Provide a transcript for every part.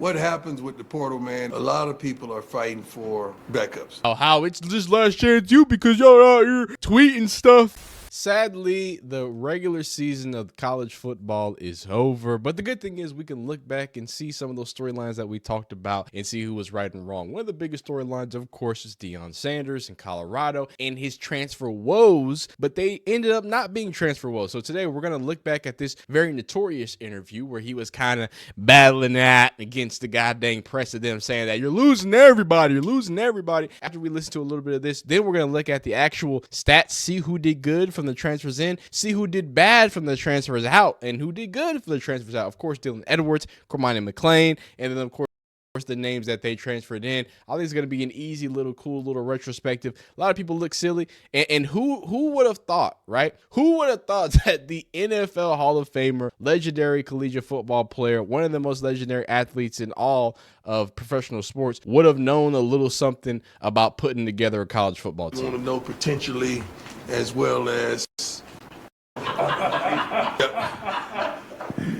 What happens with the portal, man? A lot of people are fighting for backups. Oh, how it's just last chance you because y'all out here tweeting stuff. Sadly, the regular season of college football is over, but the good thing is we can look back and see some of those storylines that we talked about and see who was right and wrong. One of the biggest storylines, of course, is Deion Sanders in Colorado and his transfer woes, but they ended up not being transfer woes. So today we're going to look back at this very notorious interview where he was kind of battling that against the goddamn press of them saying that you're losing everybody, After we listen to a little bit of this, then we're going to look at the actual stats, see who did good from the transfers in, see who did bad from the transfers out, and who did good for the transfers out. Of course, Dylan Edwards, Cormani McClain, and then, of course, the names that they transferred in. I think it's going to be an easy little cool little retrospective. A lot of people look silly, and who would have thought, right? Who would have thought that the NFL Hall of Famer, legendary collegiate football player, one of the most legendary athletes in all of professional sports, would have known a little something about putting together a college football team? You want to know potentially as well as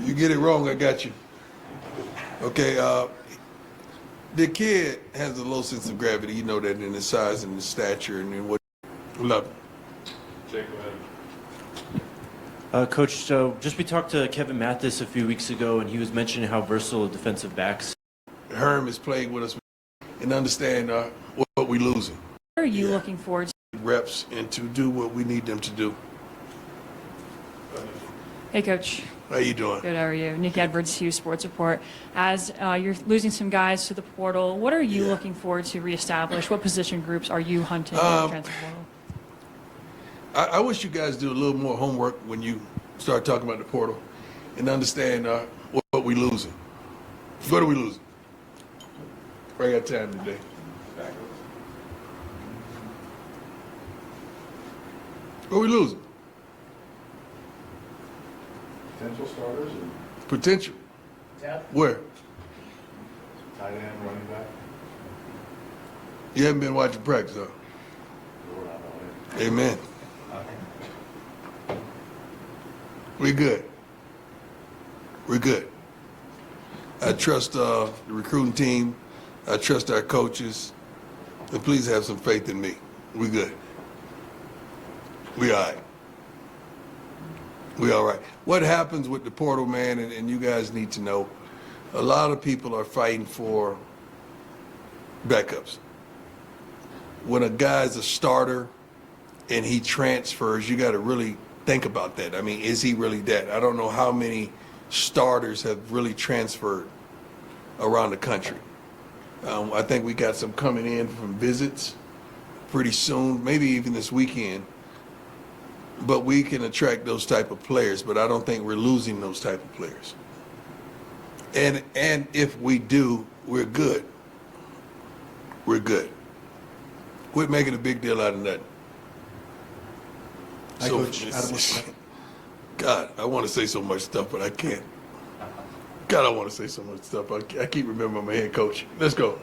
you get it wrong, I got you. Okay, the kid has a low sense of gravity. You know that in his size and his stature and in what. Love it. Jake, go ahead. Coach, so we talked to Kevin Mathis a few weeks ago, and he was mentioning how versatile defensive backs. Herm is playing with us and understand what we're losing. What are you looking forward to? Reps and to do what we need them to do. Hey, Coach. How you doing? Good, how are you? Nick Edwards, Hughes Sports Report. As you're losing some guys to the portal, what are you looking forward to reestablish? What position groups are you hunting in the transfer portal? I wish you guys do a little more homework when you start talking about the portal and understand what we're losing. What are we losing? I got time today. What are we losing? Potential starters and Potential. Where? tight end, running back. You haven't been watching practice, huh? We're not on it. Amen. We good. We're good. I trust the recruiting team. I trust our coaches. And please have some faith in me. We good. We all right. We all right. What happens with the portal, man, and you guys need to know, a lot of people are fighting for backups. When a guy's a starter and he transfers, you got to really think about that. I mean, is he really that? I don't know how many starters have really transferred around the country. I think we got some coming in from visits pretty soon, maybe even this weekend. But we can attract those type of players, but I don't think we're losing those type of players. And if we do, we're good. We're good. Quit making a big deal out of nothing. Hi, Coach. Adam. God, I want to say so much stuff, but I can't. God, I want to say so much stuff. I keep remembering my head coach. Let's go.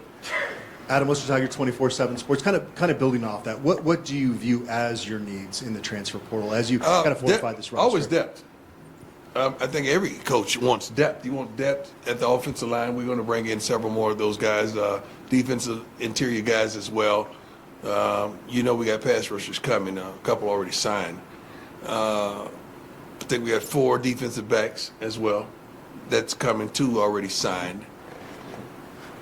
Adam Tiger, 24/7 Sports. Kind of building off that. What do you view as your needs in the transfer portal as you kind of fortify this roster? Always depth. I think every coach wants depth. You want depth at the offensive line. We're going to bring in several more of those guys, defensive interior guys as well. We got pass rushers coming. A couple already signed. I think we got 4 defensive backs as well. That's coming. 2 already signed.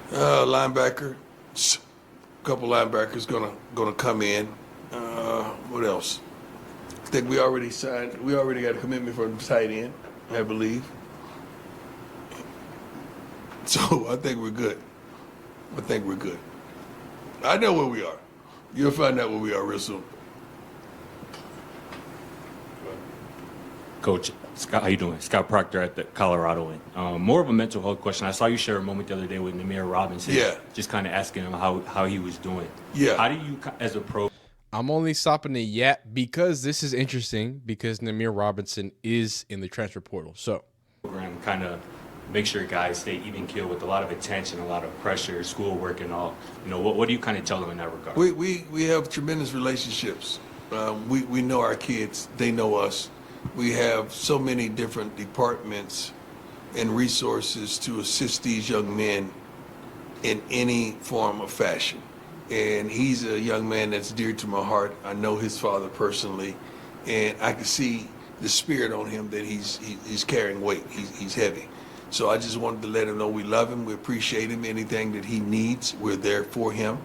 Linebacker. A couple linebackers gonna come in. What else? I think we already signed. We already got a commitment for the tight end, I believe. So I think we're good. I know where we are. You'll find out where we are real soon. Coach, Scott, how you doing? Scott Proctor at the Colorado. More of a mental health question. I saw you share a moment the other day with Namir Robinson. Yeah. Just kind of asking him how he was doing. Yeah. How do you, as a pro? I'm only stopping it yet because this is interesting because Namir Robinson is in the transfer portal. So, Program kind of make sure guys stay even keel with a lot of attention, a lot of pressure, schoolwork, and all. What do you kind of tell them in that regard? We have tremendous relationships. We know our kids. They know us. We have so many different departments and resources to assist these young men in any form or fashion. And he's a young man that's dear to my heart. I know his father personally, and I can see the spirit on him that he's carrying weight. He's heavy. So I just wanted to let him know we love him, we appreciate him. Anything that he needs, we're there for him.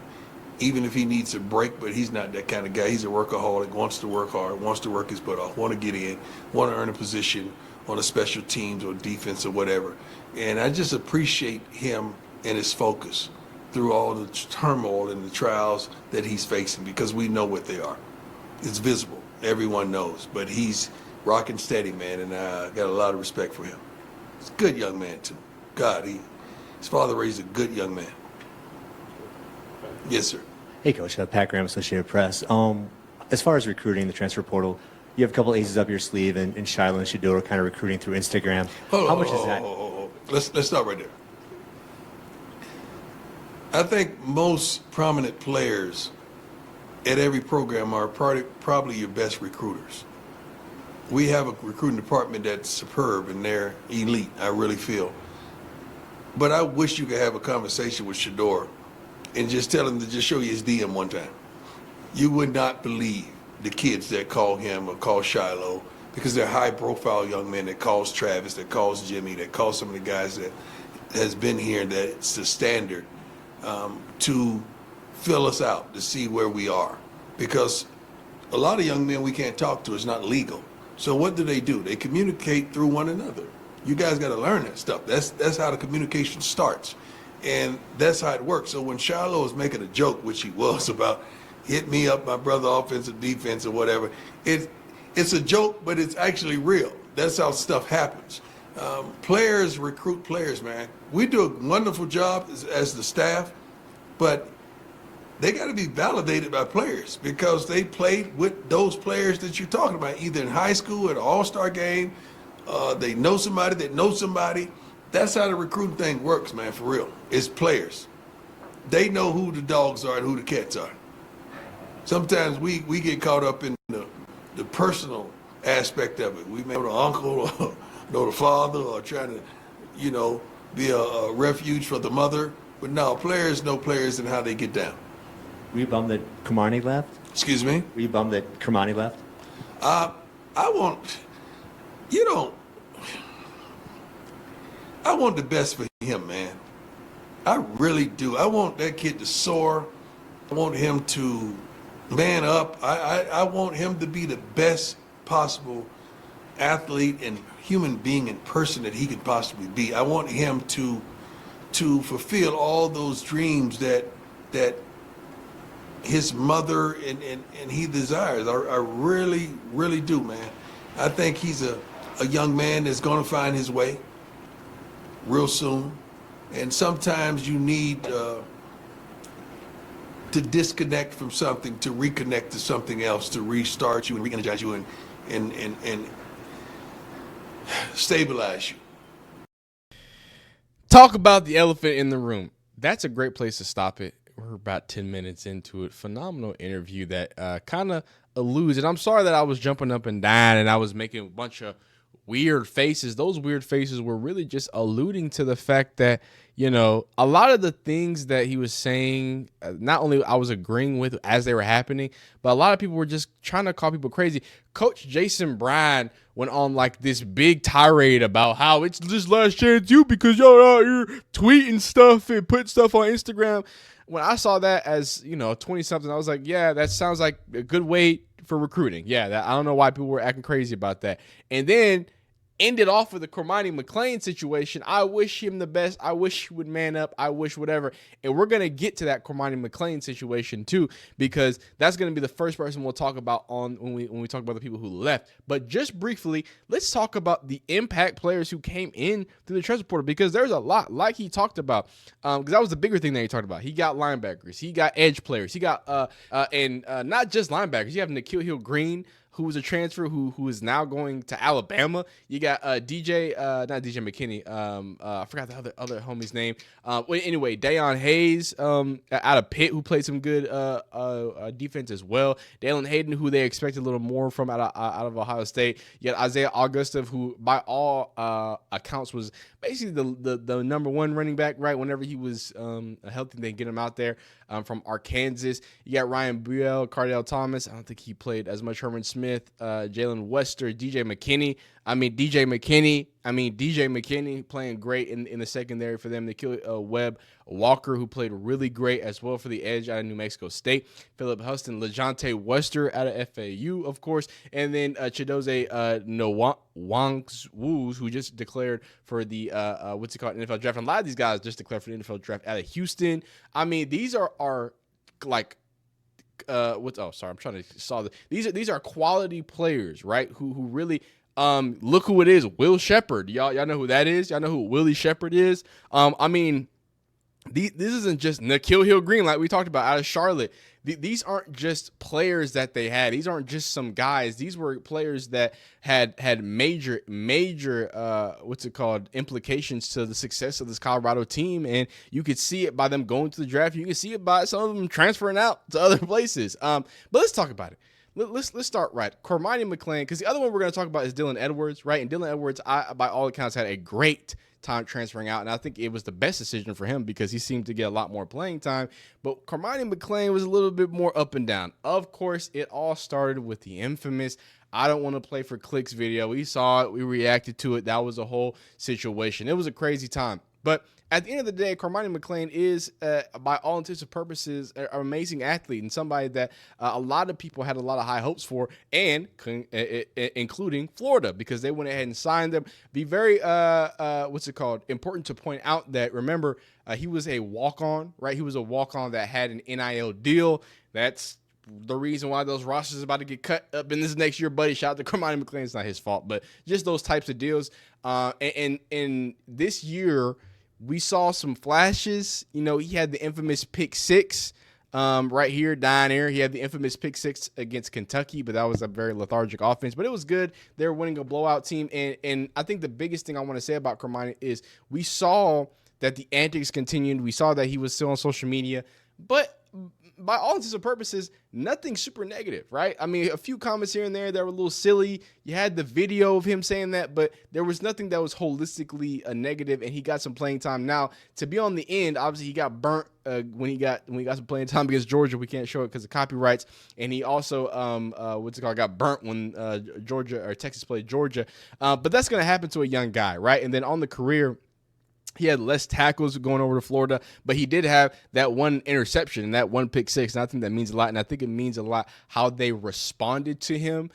Even if he needs a break, but he's not that kind of guy. He's a workaholic, wants to work hard, wants to work his butt off, want to get in, want to earn a position on a special teams or defense or whatever. And I just appreciate him and his focus through all the turmoil and the trials that he's facing, because we know what they are. It's visible. Everyone knows. But he's rocking steady, man, and I got a lot of respect for him. He's a good young man, too. God, his father raised a good young man. Yes, sir. Hey, Coach. Pat Graham, Associated Press. As far as recruiting, the transfer portal, you have a couple aces up your sleeve, and Shiloh and Shador are kind of recruiting through Instagram. How much is that? Let's stop right there. I think most prominent players at every program are probably your best recruiters. We have a recruiting department that's superb and they're elite, I really feel. But I wish you could have a conversation with Shador and just tell him to just show you his DM one time. You would not believe the kids that call him or call Shiloh, because they're high-profile young men that calls Travis, that calls Jimmy, that calls some of the guys that has been here, that it's the standard to fill us out, to see where we are. Because a lot of young men we can't talk to, it's not legal. So what do? They communicate through one another. You guys got to learn that stuff. That's how the communication starts. And that's how it works. So when Shiloh was making a joke, which he was, about hit me up, my brother, offensive, defense, or whatever, it's a joke, but it's actually real. That's how stuff happens. Players recruit players, man. We do a wonderful job as the staff, but they got to be validated by players, because they played with those players that you're talking about, either in high school at an all-star game, they know somebody that knows somebody. That's how the recruiting thing works, man, for real. It's players. They know who the dogs are and who the cats are. Sometimes we get caught up in the personal aspect of it. We may know the uncle or know the father, or trying to, be a refuge for the mother. But no, players know players and how they get down. Were you bummed that Cormani left? Excuse me? Were you bummed that Cormani left? I want the best for him, man. I really do. I want that kid to soar. I want him to man up. I want him to be the best possible athlete and human being and person that he could possibly be. I want him to fulfill all those dreams that his mother and he desires. I really, really do, man. I think he's a young man that's going to find his way real soon. And sometimes you need to disconnect from something to reconnect to something else, to restart you and re-energize you and stabilize you. Talk about the elephant in the room. That's a great place to stop it. We're about 10 minutes into it. Phenomenal interview that kind of alludes. And I'm sorry that I was jumping up and down and I was making a bunch of weird faces. Those weird faces were really just alluding to the fact that, a lot of the things that he was saying, not only I was agreeing with as they were happening, but a lot of people were just trying to call people crazy. Coach Jason Bryan went on like this big tirade about how it's this last chance you because y'all out here tweeting stuff and putting stuff on Instagram. When I saw that as, 20-something, I was like, yeah, that sounds like a good way for recruiting. Yeah, I don't know why people were acting crazy about that. And then ended off with the Cormani McClain situation. I wish him the best. I wish he would man up. I wish whatever. And we're going to get to that Cormani McClain situation too, because that's going to be the first person we'll talk about when we talk about the people who left. But just briefly, let's talk about the impact players who came in through the transfer portal, because there's a lot, like he talked about, because that was the bigger thing that he talked about. He got linebackers. He got edge players. He got, and not just linebackers. You have Nikhil Hill-Green, who was a transfer who is now going to Alabama. You got not DJ McKinney. I forgot the other homie's name. Anyway, Deion Hayes out of Pitt, who played some good defense as well. Dalen Hayden, who they expected a little more from out of Ohio State. You got Isaiah Augusta, who by all accounts was basically the number one running back, right? Whenever he was healthy, they get him out there from Arkansas. You got Ryan Buell, Cardell Thomas. I don't think he played as much. Herman Smith, Jalen Wester, DJ McKinney playing great in the secondary for them. They killed Webb Walker, who played really great as well for the edge out of New Mexico State. Philip Huston, LeJontay Wester out of FAU, of course. And then Chidozie Nwankwoos, who just declared for the, NFL draft. And a lot of these guys just declared for the NFL draft out of Houston. I mean, these are like, I'm trying to solve it. These are quality players, right? Who really, look who it is. Will Shepherd. Y'all know who that is? Y'all know who Willie Shepherd is? I mean, this isn't just Nikhil Hill-Green like we talked about out of Charlotte. These aren't just players that they had. These aren't just some guys. These were players that had major implications to the success of this Colorado team. And you could see it by them going to the draft. You can see it by some of them transferring out to other places. But let's talk about it. Let's start right. Cormani McClain, because the other one we're going to talk about is Dylan Edwards, right? And Dylan Edwards, by all accounts, had a great time transferring out, and I think it was the best decision for him because he seemed to get a lot more playing time. But Cormani McClain was a little bit more up and down. Of course, it all started with the infamous "I don't want to play for clicks" video. We saw it, we reacted to it. That was a whole situation. It was a crazy time. But at the end of the day, Cormani McClain is, by all intents and purposes, an amazing athlete and somebody that a lot of people had a lot of high hopes for, and including Florida, because they went ahead and signed them. Be very, important to point out that, remember, he was a walk-on, right? He was a walk-on that had an NIL deal. That's the reason why those rosters are about to get cut up in this next year, buddy. Shout out to Cormani McClain. It's not his fault, but just those types of deals. And this year, we saw some flashes. You know, he had the infamous pick six right here, down here. He had the infamous pick six against Kentucky, but that was a very lethargic offense. But it was good. They were winning a blowout team. And I think the biggest thing I want to say about Cormani is we saw that the antics continued. We saw that he was still on social media. But by all intents and purposes, nothing super negative, right? I mean, a few comments here and there that were a little silly. You had the video of him saying that, but there was nothing that was holistically a negative, and he got some playing time. Now, to be on the end, obviously he got burnt when he got some playing time against Georgia. We can't show it because of copyrights, and he also got burnt when Georgia or Texas played Georgia. But that's going to happen to a young guy, right? And then on the career, he had less tackles going over to Florida, but he did have that one interception and that one pick six, and I think that means a lot. And I think it means a lot how they responded to him,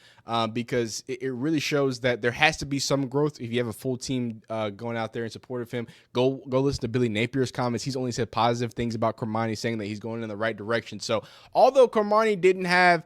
because it really shows that there has to be some growth if you have a full team going out there in support of him. Go listen to Billy Napier's comments. He's only said positive things about Cormani, saying that he's going in the right direction. So although Cormani didn't have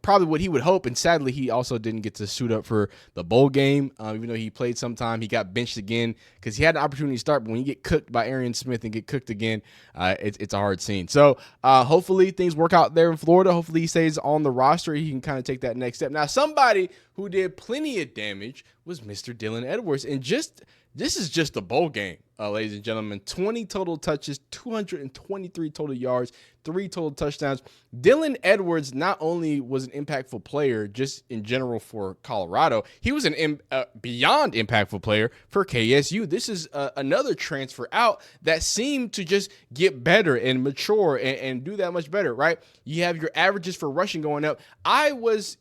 probably what he would hope, and sadly he also didn't get to suit up for the bowl game, even though he played sometime. He got benched again because he had an opportunity to start, but when you get cooked by Arian Smith and get cooked again, it's a hard scene. So hopefully things work out there in Florida. Hopefully he stays on the roster. He can kind of take that next step. Now, somebody who did plenty of damage was Mr. Dylan Edwards, and this is just a bowl game, ladies and gentlemen. 20 total touches, 223 total yards, 3 total touchdowns. Dylan Edwards not only was an impactful player just in general for Colorado, he was an beyond impactful player for KSU. This is another transfer out that seemed to just get better and mature and do that much better, right? You have your averages for rushing going up.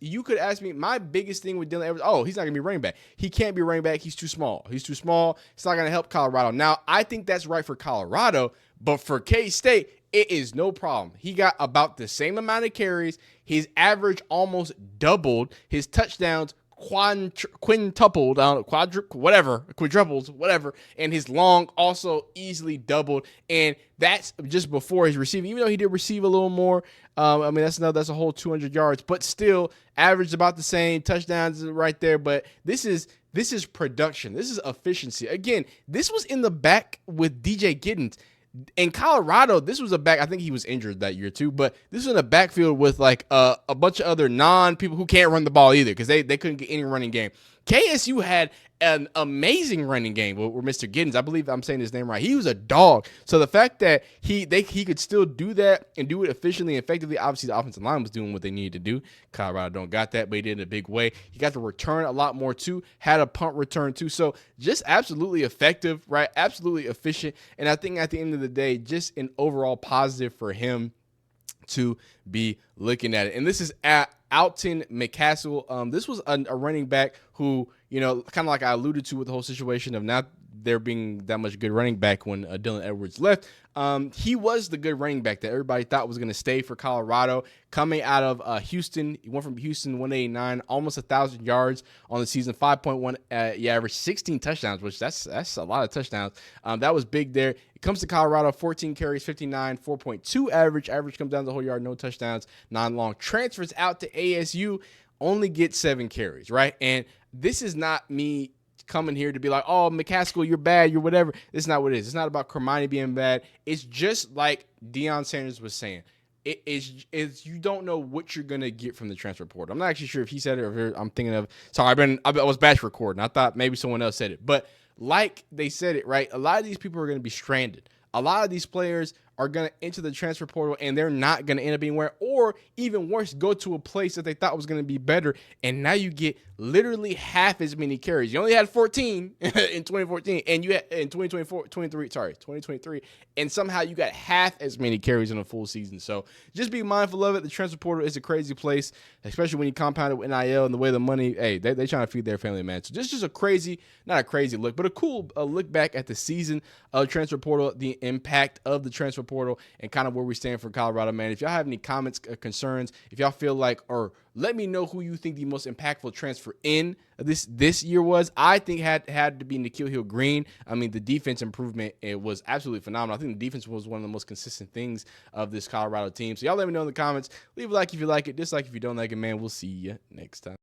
You could ask me, my biggest thing with Dylan Edwards, he's not going to be running back. He can't be running back. He's too small. It's not going to help Colorado. Now, I think that's right for Colorado, but for K-State, it is no problem. He got about the same amount of carries. His average almost doubled. His touchdowns quintupled, quadrupled, whatever. And his long also easily doubled. And that's just before his receiving. Even though he did receive a little more, that's a whole 200 yards. But still, averaged about the same. Touchdowns right there. But this is production. This is efficiency. Again, this was in the back with DJ Giddens. In Colorado, this was a back. I think he was injured that year too, but this was in a backfield with like a bunch of other non-people who can't run the ball either because they couldn't get any running game. KSU had an amazing running game with Mr. Giddens. I believe I'm saying his name right. He was a dog. So the fact that he could still do that and do it efficiently and effectively, obviously the offensive line was doing what they needed to do. Colorado don't got that, but he did it in a big way. He got to return a lot more too, had a punt return too. So just absolutely effective, right? Absolutely efficient. And I think at the end of the day, just an overall positive for him to be looking at it. And this is at Alton McCaskill. This was a running back who, kind of like I alluded to with the whole situation of not there being that much good running back when Dylan Edwards left. He was the good running back that everybody thought was going to stay for Colorado. Coming out of Houston, he went from Houston 189, almost 1,000 yards on the season, 5.1. He averaged 16 touchdowns, which that's a lot of touchdowns. That was big there. It comes to Colorado, 14 carries, 59, 4.2 average. Average comes down the whole yard, no touchdowns, non-long. Transfers out to ASU, only get 7 carries, right? And this is not me coming here to be like, oh, McCaskill, you're bad, you're whatever. This is not what it is. It's not about Cormani being bad. It's just like Deion Sanders was saying. It's you don't know what you're gonna get from the transfer portal. I'm not actually sure if he said it or if I'm thinking of. Sorry, I was batch recording. I thought maybe someone else said it, but like they said it right. A lot of these people are gonna be stranded. A lot of these players are going to enter the transfer portal and they're not going to end up anywhere, or even worse, go to a place that they thought was going to be better. And now you get literally half as many carries. You only had 14 in 2014 and you had in 2023, and somehow you got half as many carries in a full season. So just be mindful of it. The transfer portal is a crazy place, especially when you compound it with NIL and the way the money, they trying to feed their family, man. So just a crazy, not a crazy look, but a cool look back at the season of transfer portal, the impact of the transfer portal, and kind of where we stand for Colorado, man. If y'all have any comments, concerns, if y'all feel like, or let me know who you think the most impactful transfer in this year was. I think had to be Nikhil Hill-Green. I mean, the defense improvement, it was absolutely phenomenal. I think the defense was one of the most consistent things of this Colorado team. So y'all let me know in the comments. Leave a like if you like it, dislike if you don't like it, man. We'll see you next time.